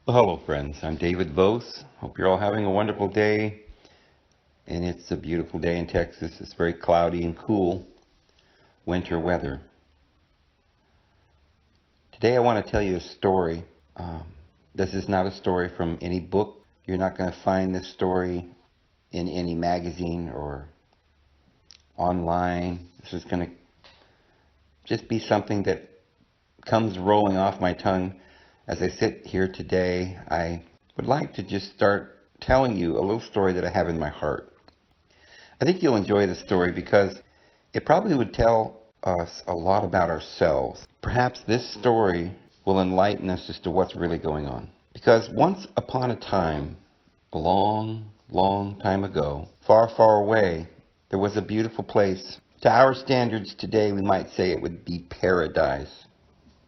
Well, hello, friends. I'm David Vos. Hope you're all having a wonderful day. And it's a beautiful day in Texas. It's very cloudy and cool, winter weather. Today I want to tell you a story. Um, this is not a story from any book. You're not going to find this story in any magazine or online. This is going to just be something that comes rolling off my tongue as I sit here today. I would like to just start telling you a little story that I have in my heart. I think you'll enjoy the story because it probably would tell us a lot about ourselves. Perhaps this story will enlighten us as to what's really going on. Because once upon a time, a long, long time ago, far, far away, there was a beautiful place. To our standards today, we might say it would be paradise.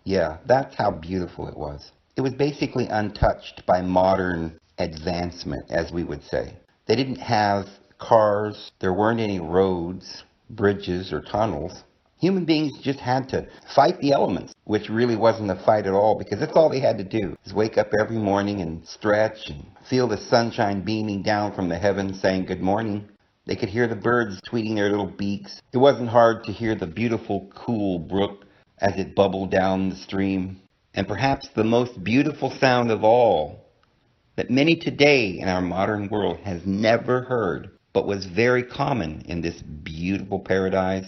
Yeah, that's how beautiful it was. It was basically untouched by modern advancement, as we would say. They didn't have cars, there weren't any roads, bridges, or tunnels. Human beings just had to fight the elements, which really wasn't a fight at all because that's all they had to do is wake up every morning and stretch and feel the sunshine beaming down from the heavens saying good morning. They could hear the birds tweeting their little beaks. It wasn't hard to hear the beautiful, cool brook as it bubbled down the stream. And perhaps the most beautiful sound of all that many today in our modern world has never heard, but was very common in this beautiful paradise,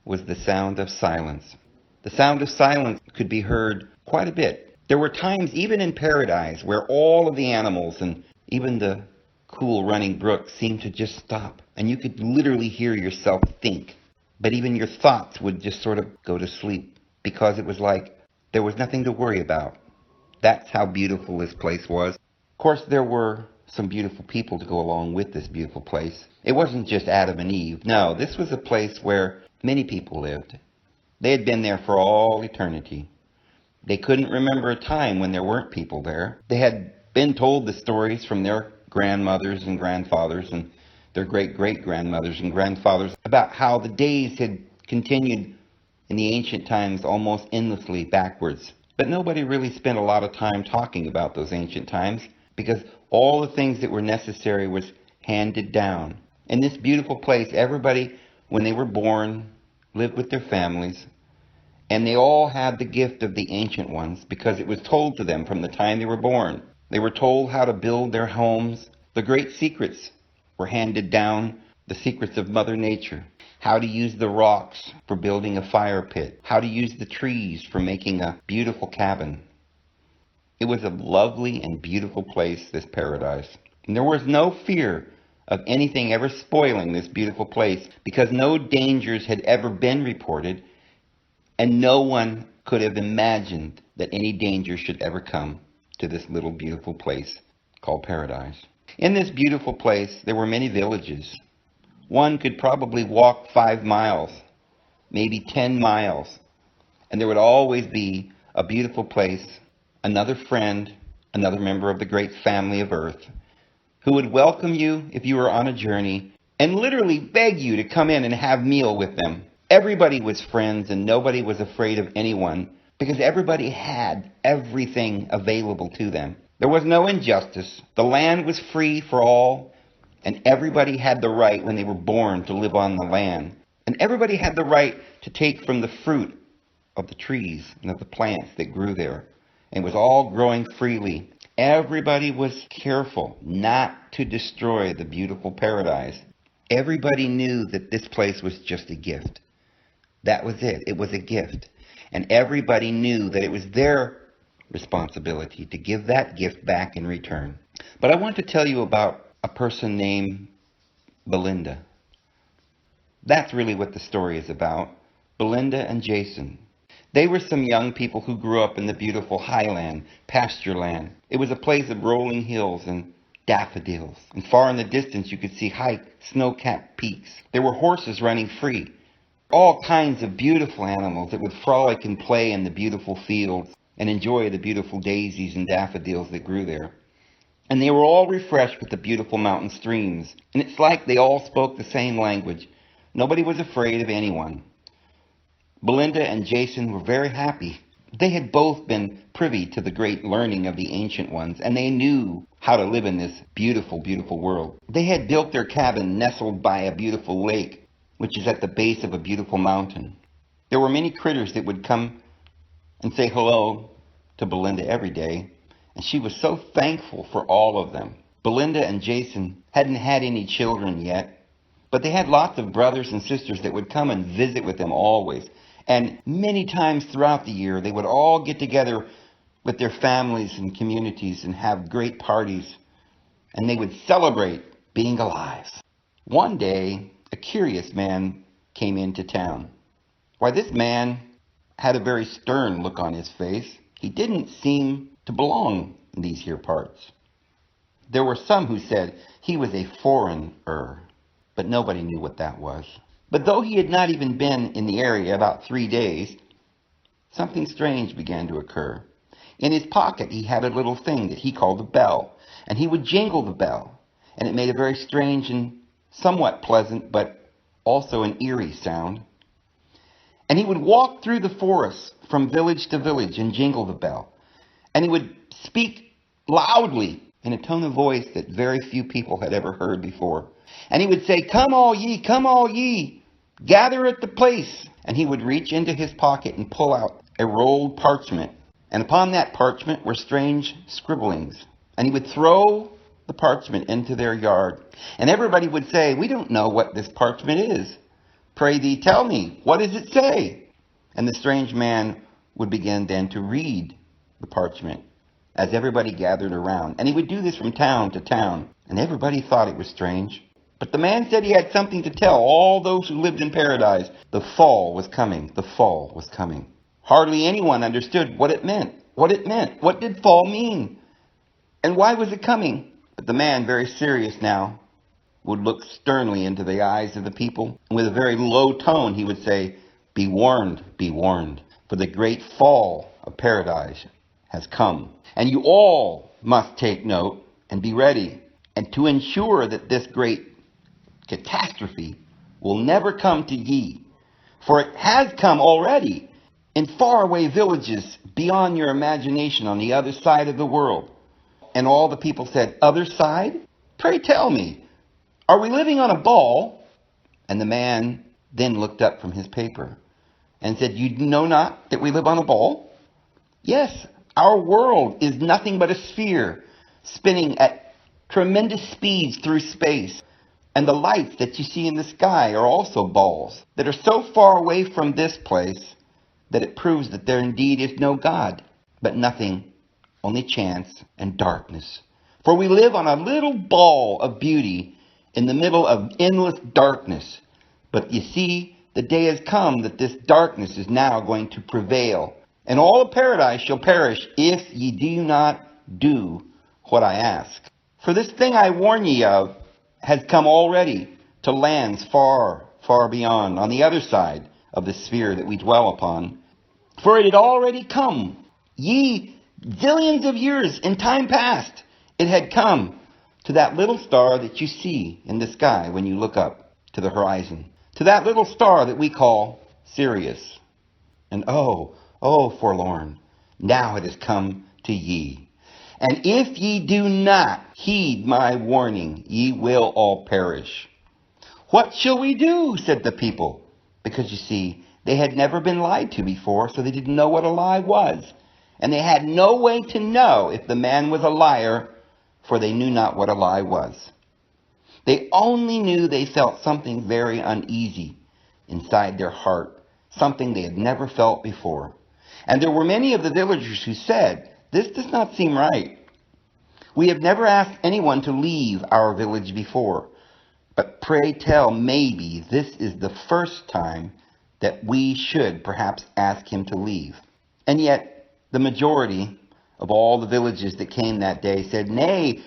was the sound of silence. The sound of silence could be heard quite a bit. There were times, even in paradise, where all of the animals and even the cool running brook seemed to just stop, and you could literally hear yourself think. But even your thoughts would just sort of go to sleep because it was like there was nothing to worry about. That's how beautiful this place was. Of course, there were some beautiful people to go along with this beautiful place. It wasn't just Adam and Eve. No, this was a place where many people lived. They had been there for all eternity. They couldn't remember a time when there weren't people there. They had been told the stories from their grandmothers and grandfathers and their great-great-grandmothers and grandfathers about how the days had continued in the ancient times almost endlessly backwards. But nobody really spent a lot of time talking about those ancient times because all the things that were necessary was handed down. In this beautiful place, everybody, when they were born, lived with their families, and they all had the gift of the ancient ones because it was told to them from the time they were born. They were told how to build their homes. The great secrets were handed down, the secrets of Mother Nature. How to use the rocks for building a fire pit. How to use the trees for making a beautiful cabin. It was a lovely and beautiful place, this paradise. And there was no fear of anything ever spoiling this beautiful place because no dangers had ever been reported and no one could have imagined that any danger should ever come to this little beautiful place called paradise. In this beautiful place, there were many villages. One could probably walk 5 miles, maybe 10 miles, and there would always be a beautiful place, another friend, another member of the great family of Earth, who would welcome you if you were on a journey and literally beg you to come in and have meal with them. Everybody was friends and nobody was afraid of anyone because everybody had everything available to them. There was no injustice. The land was free for all. And everybody had the right when they were born to live on the land. And everybody had the right to take from the fruit of the trees and of the plants that grew there. And it was all growing freely. Everybody was careful not to destroy the beautiful paradise. Everybody knew that this place was just a gift. That was it. It was a gift. And everybody knew that it was their responsibility to give that gift back in return. But I want to tell you about a person named Belinda. That's really what the story is about. Belinda and Jason. They were some young people who grew up in the beautiful highland, pasture land. It was a place of rolling hills and daffodils. And far in the distance you could see high snow-capped peaks. There were horses running free. All kinds of beautiful animals that would frolic and play in the beautiful fields and enjoy the beautiful daisies and daffodils that grew there. And they were all refreshed with the beautiful mountain streams. And it's like they all spoke the same language. Nobody was afraid of anyone. Belinda and Jason were very happy They had both been privy to the great learning of the ancient ones, and they knew how to live in this beautiful, beautiful world. They had built their cabin nestled by a beautiful lake, which is at the base of a beautiful mountain. There were many critters that would come and say hello to Belinda every day, and she was so thankful for all of them. Belinda and Jason hadn't had any children yet, but they had lots of brothers and sisters that would come and visit with them always. And many times throughout the year, they would all get together with their families and communities and have great parties, and they would celebrate being alive. One day, a curious man came into town. Why, this man had a very stern look on his face. He didn't seem to belong in these here parts. There were some who said he was a foreigner, but nobody knew what that was. But though he had not even been in the area about 3 days, something strange began to occur. In his pocket he had a little thing that he called a bell, and he would jingle the bell, and it made a very strange and somewhat pleasant, but also an eerie sound. And he would walk through the forest from village to village and jingle the bell. And he would speak loudly in a tone of voice that very few people had ever heard before. And he would say, come all ye, gather at the place. And he would reach into his pocket and pull out a rolled parchment. And upon that parchment were strange scribblings. And he would throw the parchment into their yard. And everybody would say, we don't know what this parchment is. Pray thee, tell me, what does it say? And the strange man would begin then to read the parchment as everybody gathered around. And he would do this from town to town. And everybody thought it was strange. But the man said he had something to tell all those who lived in paradise. The fall was coming. The fall was coming. Hardly anyone understood what it meant. What it meant. What did fall mean? And why was it coming? But the man, very serious now, would look sternly into the eyes of the people. And with a very low tone, he would say, be warned, for the great fall of paradise has come. And you all must take note and be ready. And to ensure that this great catastrophe will never come to ye, for it has come already in faraway villages beyond your imagination on the other side of the world. And all the people said, other side? Pray tell me, are we living on a ball? And the man then looked up from his paper and said, you know not that we live on a ball? Yes, our world is nothing but a sphere spinning at tremendous speeds through space. And the lights that you see in the sky are also balls that are so far away from this place that it proves that there indeed is no God, but nothing, only chance and darkness. For we live on a little ball of beauty in the middle of endless darkness. But you see, the day has come that this darkness is now going to prevail. And all of paradise shall perish if ye do not do what I ask. For this thing I warn ye of has come already to lands far, far beyond, on the other side of the sphere that we dwell upon. For it had already come. Ye zillions of years in time past, it had come to that little star that you see in the sky when you look up to the horizon. To that little star that we call Sirius. And oh, forlorn, now it has come to ye. And if ye do not heed my warning, ye will all perish. What shall we do? Said the people. Because you see, they had never been lied to before, so they didn't know what a lie was. And they had no way to know if the man was a liar, for they knew not what a lie was. They only knew they felt something very uneasy inside their heart, something they had never felt before. And there were many of the villagers who said, this does not seem right. We have never asked anyone to leave our village before, but pray tell, maybe this is the first time that we should perhaps ask him to leave. And yet, the majority of all the villages that came that day said, nay,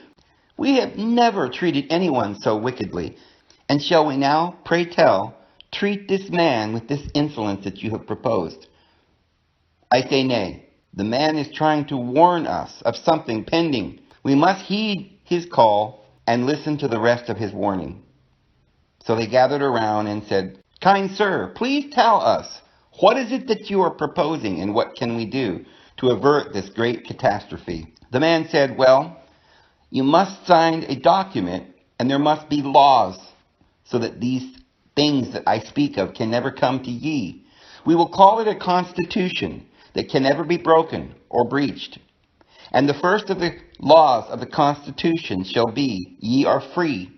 we have never treated anyone so wickedly. And shall we now, pray tell, treat this man with this insolence that you have proposed? I say nay. The man is trying to warn us of something pending. We must heed his call and listen to the rest of his warning. So they gathered around and said, kind sir, please tell us, What is it that you are proposing, and what can we do to avert this great catastrophe? The man said, well, you must sign a document, and there must be laws, so that these things that I speak of can never come to ye. We will call it a constitution that can never be broken or breached. And the first of the laws of the constitution shall be, ye are free,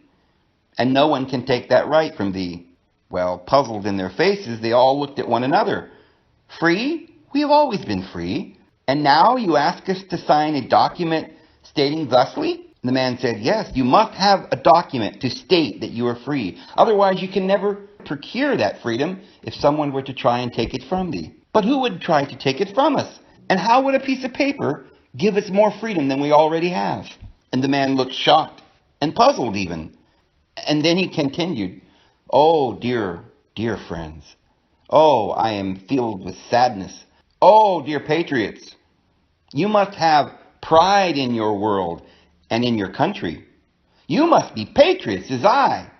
and no one can take that right from thee. Well, puzzled in their faces, they all looked at one another. Free? We have always been free. And now you ask us to sign a document stating thusly? The man said, yes, you must have a document to state that you are free. Otherwise, you can never procure that freedom if someone were to try and take it from thee. But who would try to take it from us? And how would a piece of paper give us more freedom than we already have? And the man looked shocked and puzzled even. And then he continued, oh, dear, dear friends. Oh, I am filled with sadness. Oh, dear patriots, you must have pride in your world and in your country. You must be patriots as I.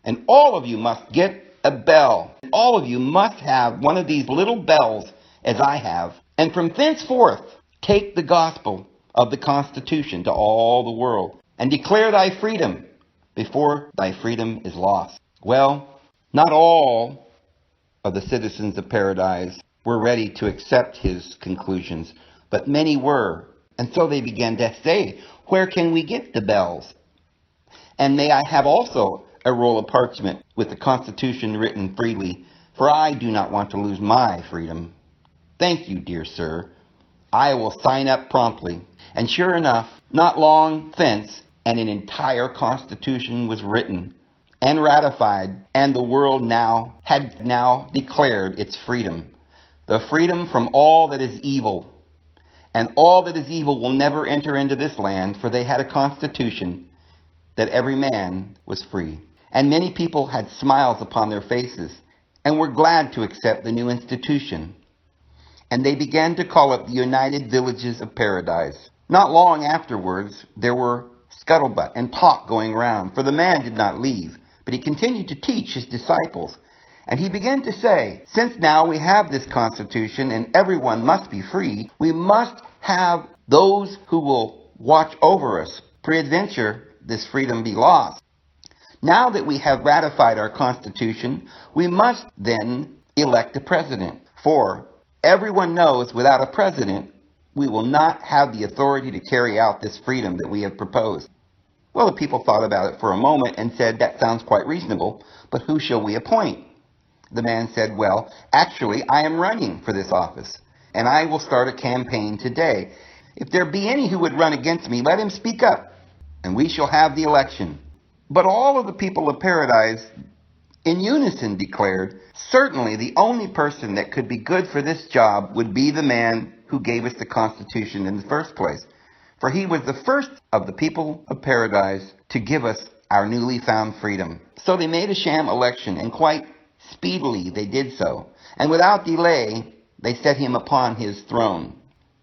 And all of you must get a bell. All of you must have one of these little bells as I have. And from thenceforth, take the gospel of the Constitution to all the world and declare thy freedom before thy freedom is lost. Well, not all of the citizens of paradise were ready to accept his conclusions, but many were. And so they began to say, where can we get the bells? And may I have also a roll of parchment with the Constitution written freely, for I do not want to lose my freedom. Thank you, dear sir. I will sign up promptly. And sure enough, not long thence, and an entire Constitution was written and ratified, and the world had declared its freedom. The freedom from all that is evil. And all that is evil will never enter into this land, for they had a constitution that every man was free. And many people had smiles upon their faces and were glad to accept the new institution. And they began to call it the United Villages of Paradise. Not long afterwards, there were scuttlebutt and talk going round, for the man did not leave, but he continued to teach his disciples. And he began to say, since now we have this constitution and everyone must be free, we must have those who will watch over us. Peradventure, this freedom be lost. Now that we have ratified our constitution, we must then elect a president. For everyone knows without a president, we will not have the authority to carry out this freedom that we have proposed. Well, the people thought about it for a moment and said, that sounds quite reasonable, but who shall we appoint? The man said, well, actually, I am running for this office, and I will start a campaign today. If there be any who would run against me, let him speak up, and we shall have the election. But all of the people of paradise in unison declared, certainly the only person that could be good for this job would be the man who gave us the Constitution in the first place. For he was the first of the people of paradise to give us our newly found freedom. So they made a sham election, and quite speedily they did so, and without delay they set him upon his throne.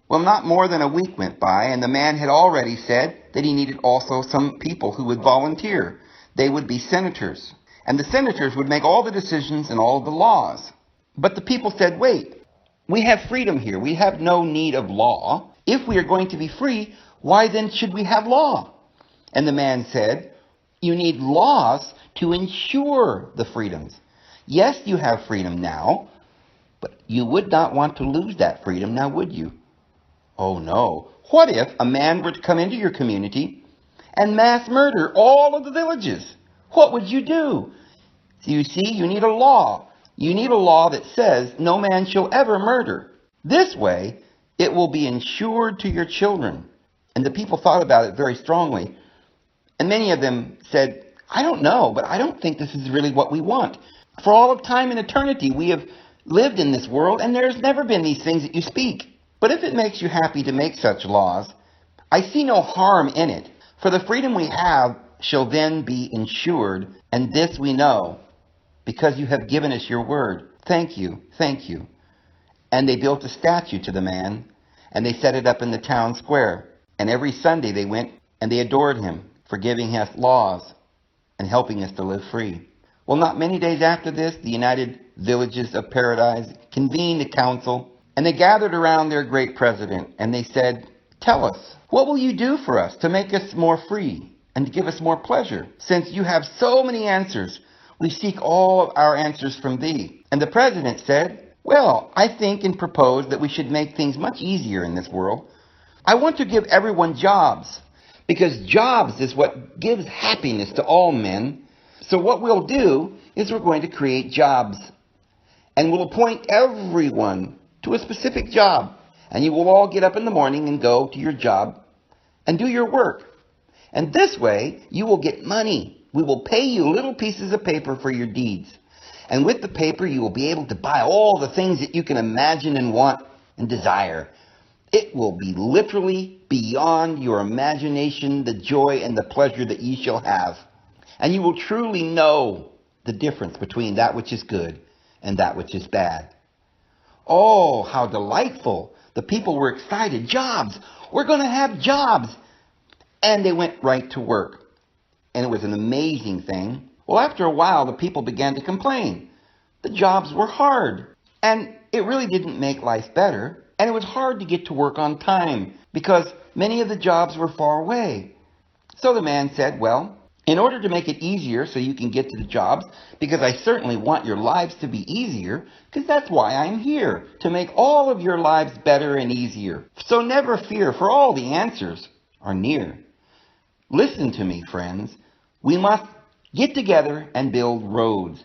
Well, not more than a week went by, and the man had already said that he needed also some people who would volunteer. They would be senators, and the senators would make all the decisions and all of the laws. But the people said, wait, we have freedom here. We have no need of law. If we are going to be free, why then should we have law? And the man said, you need laws to ensure the freedoms. Yes, you have freedom now, but you would not want to lose that freedom now, would you? Oh no. What if a man were to come into your community and mass murder all of the villages? What would you do? You see, you need a law. You need a law that says no man shall ever murder. This way, it will be ensured to your children. And the people thought about it very strongly. And many of them said, I don't know, but I don't think this is really what we want. For all of time and eternity, we have lived in this world, and there's never been these things that you speak. But if it makes you happy to make such laws, I see no harm in it. For the freedom we have shall then be ensured, and this we know, because you have given us your word. Thank you, thank you. And they built a statue to the man, and they set it up in the town square. And every Sunday they went and they adored him for giving us laws and helping us to live free. Well, not many days after this, the United Villages of Paradise convened a council, and they gathered around their great president, and they said, "Tell us, what will you do for us to make us more free and to give us more pleasure? Since you have so many answers, we seek all of our answers from thee." And the president said, "Well, I think and propose that we should make things much easier in this world. I want to give everyone jobs, because jobs is what gives happiness to all men. So what we'll do is we're going to create jobs, and we'll appoint everyone to a specific job, and you will all get up in the morning and go to your job and do your work. And this way, you will get money. We will pay you little pieces of paper for your deeds. And with the paper, you will be able to buy all the things that you can imagine and want and desire. It will be literally beyond your imagination, the joy and the pleasure that ye shall have. And you will truly know the difference between that which is good and that which is bad." Oh, how delightful. The people were excited. Jobs. We're going to have jobs. And they went right to work. And it was an amazing thing. Well, after a while, the people began to complain. The jobs were hard. And it really didn't make life better. And it was hard to get to work on time because many of the jobs were far away. So the man said, "Well, in order to make it easier so you can get to the jobs, because I certainly want your lives to be easier, because that's why I'm here, to make all of your lives better and easier. So never fear, for all the answers are near. Listen to me, friends. We must get together and build roads,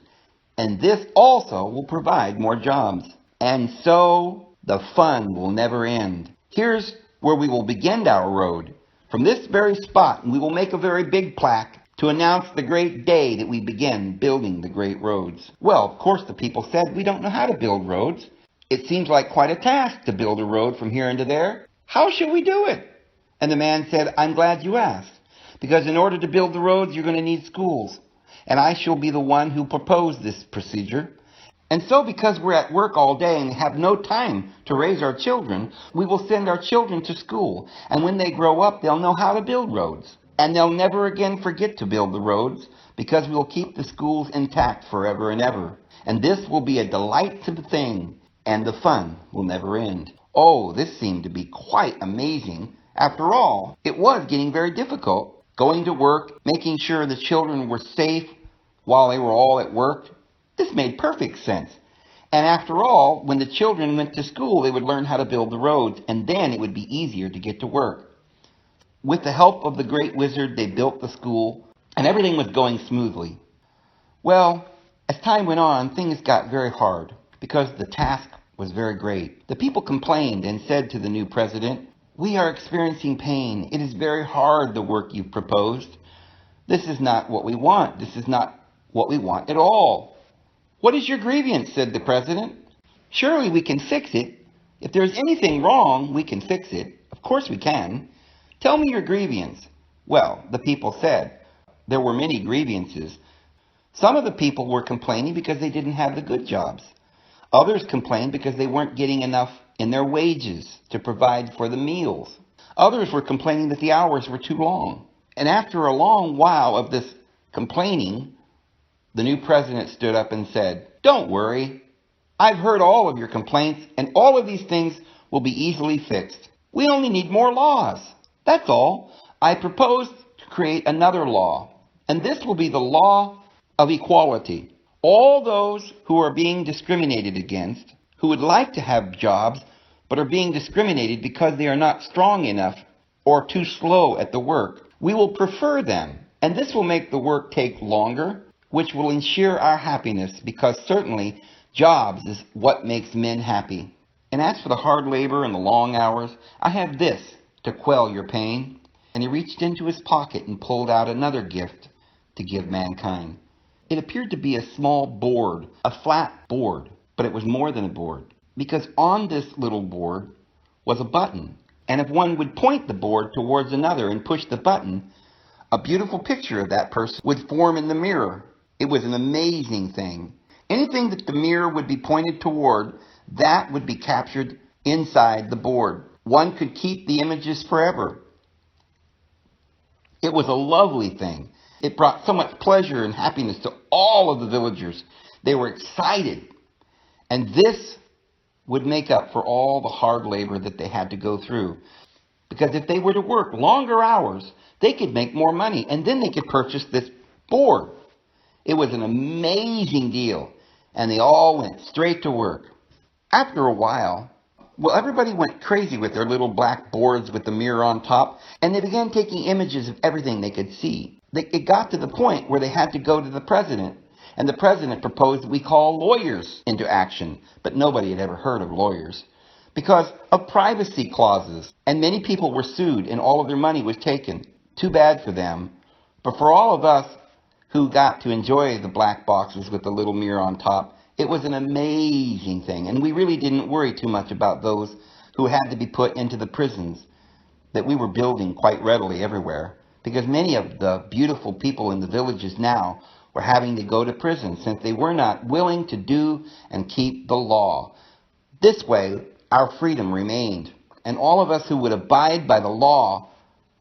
and this also will provide more jobs. And so the fun will never end. Here's where we will begin our road. From this very spot, we will make a very big plaque to announce the great day that we begin building the great roads." Well, of course, the people said, "We don't know how to build roads. It seems like quite a task to build a road from here into there. How shall we do it?" And the man said, "I'm glad you asked, because in order to build the roads, you're going to need schools. And I shall be the one who proposed this procedure. And so because we're at work all day and have no time to raise our children, we will send our children to school. And when they grow up, they'll know how to build roads. And they'll never again forget to build the roads, because we'll keep the schools intact forever and ever. And this will be a delightsome thing, and the fun will never end." Oh, this seemed to be quite amazing. After all, it was getting very difficult. Going to work, making sure the children were safe while they were all at work. This made perfect sense. And after all, when the children went to school, they would learn how to build the roads, and then it would be easier to get to work. With the help of the great wizard, they built the school, and everything was going smoothly. Well, as time went on, things got very hard, because the task was very great. The people complained and said to the new president, "We are experiencing pain. It is very hard, the work you've proposed. This is not what we want. This is not what we want at all." "What is your grievance?" said the president. "Surely we can fix it. If there's anything wrong, we can fix it. Of course we can. Tell me your grievance." Well, the people said there were many grievances. Some of the people were complaining because they didn't have the good jobs. Others complained because they weren't getting enough in their wages to provide for the meals. Others were complaining that the hours were too long. And after a long while of this complaining, the new president stood up and said, "Don't worry. I've heard all of your complaints, and all of these things will be easily fixed. We only need more laws. That's all. I propose to create another law, and this will be the law of equality. All those who are being discriminated against, who would like to have jobs, but are being discriminated because they are not strong enough or too slow at the work, we will prefer them, and this will make the work take longer, which will ensure our happiness, because certainly jobs is what makes men happy. And as for the hard labor and the long hours, I have this to quell your pain." And he reached into his pocket and pulled out another gift to give mankind. It appeared to be a small board, a flat board, but it was more than a board, because on this little board was a button. And if one would point the board towards another and push the button, a beautiful picture of that person would form in the mirror. It was an amazing thing. Anything that the mirror would be pointed toward, that would be captured inside the board. One could keep the images forever. It was a lovely thing. It brought so much pleasure and happiness to all of the villagers. They were excited. And this would make up for all the hard labor that they had to go through. Because if they were to work longer hours, they could make more money, and then they could purchase this board. It was an amazing deal, and they all went straight to work. After a while, well, everybody went crazy with their little black boards with the mirror on top, and they began taking images of everything they could see. It got to the point where they had to go to the president, and the president proposed that we call lawyers into action, but nobody had ever heard of lawyers because of privacy clauses, and many people were sued and all of their money was taken. Too bad for them. But for all of us who got to enjoy the black boxes with the little mirror on top, it was an amazing thing, and we really didn't worry too much about those who had to be put into the prisons that we were building quite readily everywhere, because many of the beautiful people in the villages now were having to go to prison since they were not willing to do and keep the law. This way, our freedom remained, and all of us who would abide by the law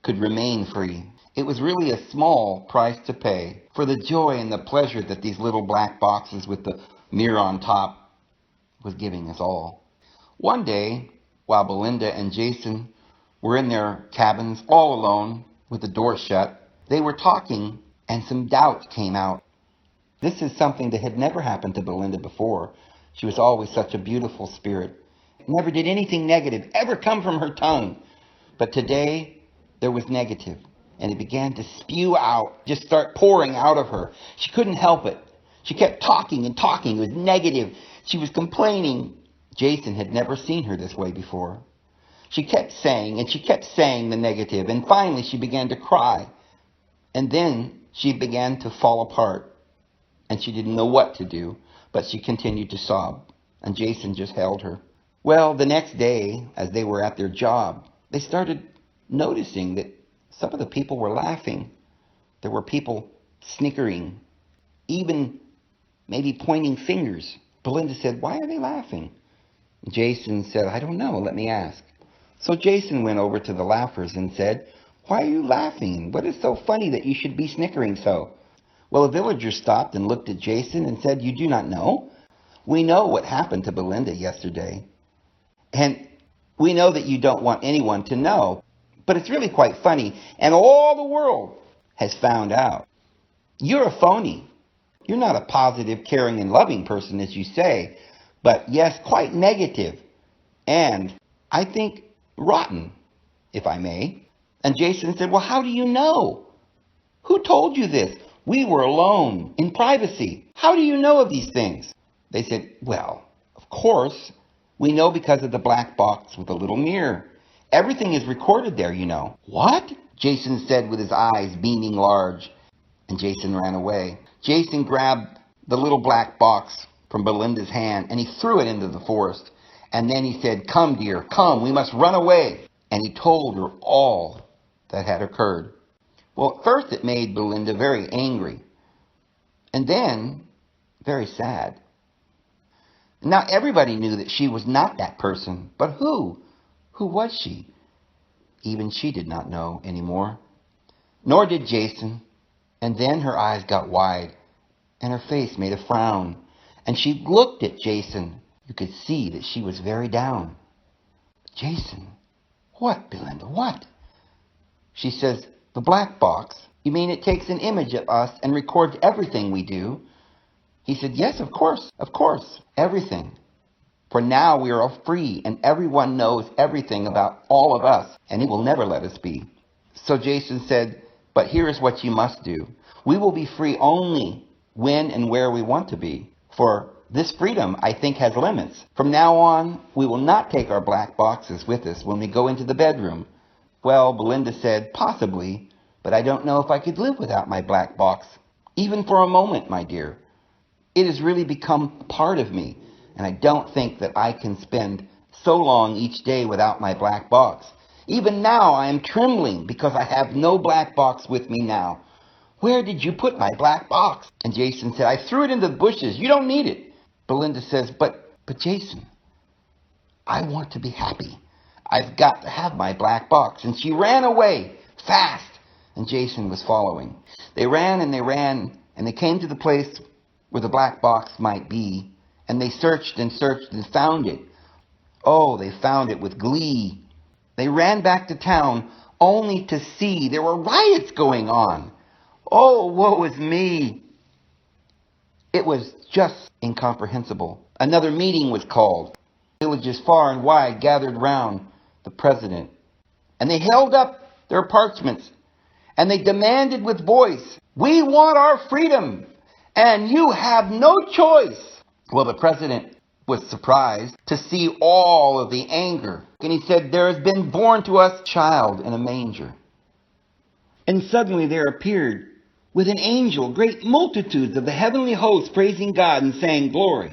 could remain free. It was really a small price to pay for the joy and the pleasure that these little black boxes with the mirror on top was giving us all. One day, while Belinda and Jason were in their cabins all alone with the door shut, they were talking and some doubt came out. This is something that had never happened to Belinda before. She was always such a beautiful spirit. Never did anything negative ever come from her tongue. But today, there was negative, and it began to spew out, just start pouring out of her. She couldn't help it. She kept talking and talking. It was negative. She was complaining. Jason had never seen her this way before. She kept saying, and she kept saying the negative, and finally she began to cry. And then she began to fall apart, and she didn't know what to do, but she continued to sob, and Jason just held her. Well, the next day, as they were at their job, they started noticing that some of the people were laughing. There were people snickering, even maybe pointing fingers. Belinda said, "Why are they laughing?" Jason said, "I don't know, let me ask." So Jason went over to the laughers and said, "Why are you laughing? What is so funny that you should be snickering so?" Well, a villager stopped and looked at Jason and said, "You do not know? We know what happened to Belinda yesterday. And we know that you don't want anyone to know. But it's really quite funny, and all the world has found out. You're a phony. You're not a positive, caring, and loving person, as you say, but yes, quite negative, and I think rotten, if I may." And Jason said, "Well, how do you know? Who told you this? We were alone, in privacy. How do you know of these things?" They said, "Well, of course, we know because of the black box with the little mirror. Everything is recorded there, you know." "What?" Jason said with his eyes beaming large. And Jason ran away. Jason grabbed the little black box from Belinda's hand and he threw it into the forest. And then he said, "Come, dear, come, we must run away." And he told her all that had occurred. Well, at first it made Belinda very angry. And then very sad. Now everybody knew that she was not that person. But who? Who was she? Even she did not know anymore. Nor did Jason. And then her eyes got wide, and her face made a frown. And she looked at Jason. You could see that she was very down. "Jason." "What, Belinda, what?" She says, "The black box. You mean it takes an image of us and records everything we do?" He said, "Yes, of course, everything. For now we are all free, and everyone knows everything about all of us, and he will never let us be." So Jason said, "But here is what you must do. We will be free only when and where we want to be. For this freedom, I think, has limits. From now on, we will not take our black boxes with us when we go into the bedroom." Well, Belinda said, "Possibly, but I don't know if I could live without my black box. Even for a moment, my dear. It has really become a part of me, and I don't think that I can spend so long each day without my black box. Even now I am trembling because I have no black box with me now. Where did you put my black box?" And Jason said, "I threw it into the bushes. You don't need it." Belinda says, But Jason, I want to be happy. I've got to have my black box." And she ran away fast, and Jason was following. They ran and they ran, And they came to the place where the black box might be, and they searched and searched and found it. Oh, they found it with glee. They ran back to town only to see there were riots going on. Oh, woe is me. It was just incomprehensible. Another meeting was called. Villages far and wide gathered round the president. And they held up their parchments. And they demanded with voice, "We want our freedom, and you have no choice." Well, the president was surprised to see all of the anger. And he said, "There has been born to us a child in a manger." And suddenly there appeared with an angel great multitudes of the heavenly hosts praising God and saying, "Glory,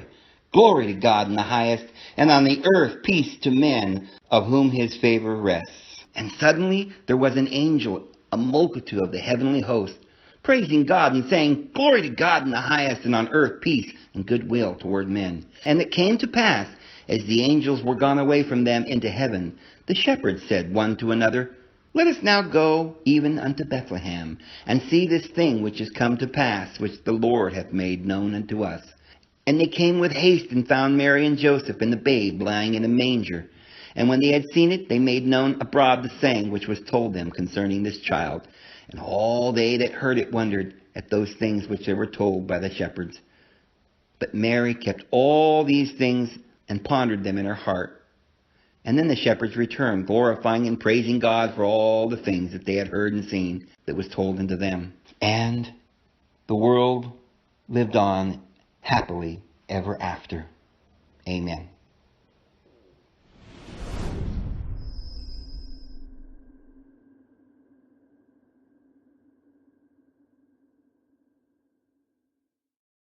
glory to God in the highest, and on the earth peace to men of whom his favor rests." And suddenly there was an angel, a multitude of the heavenly host, praising God and saying, "Glory to God in the highest, and on earth peace and goodwill toward men." And it came to pass, as the angels were gone away from them into heaven, the shepherds said one to another, "Let us now go even unto Bethlehem, and see this thing which is come to pass, which the Lord hath made known unto us." And they came with haste and found Mary and Joseph and the babe lying in a manger. And when they had seen it, they made known abroad the saying which was told them concerning this child. And all they that heard it wondered at those things which they were told by the shepherds. But Mary kept all these things and pondered them in her heart. And then the shepherds returned, glorifying and praising God for all the things that they had heard and seen that was told unto them. And the world lived on happily ever after. Amen.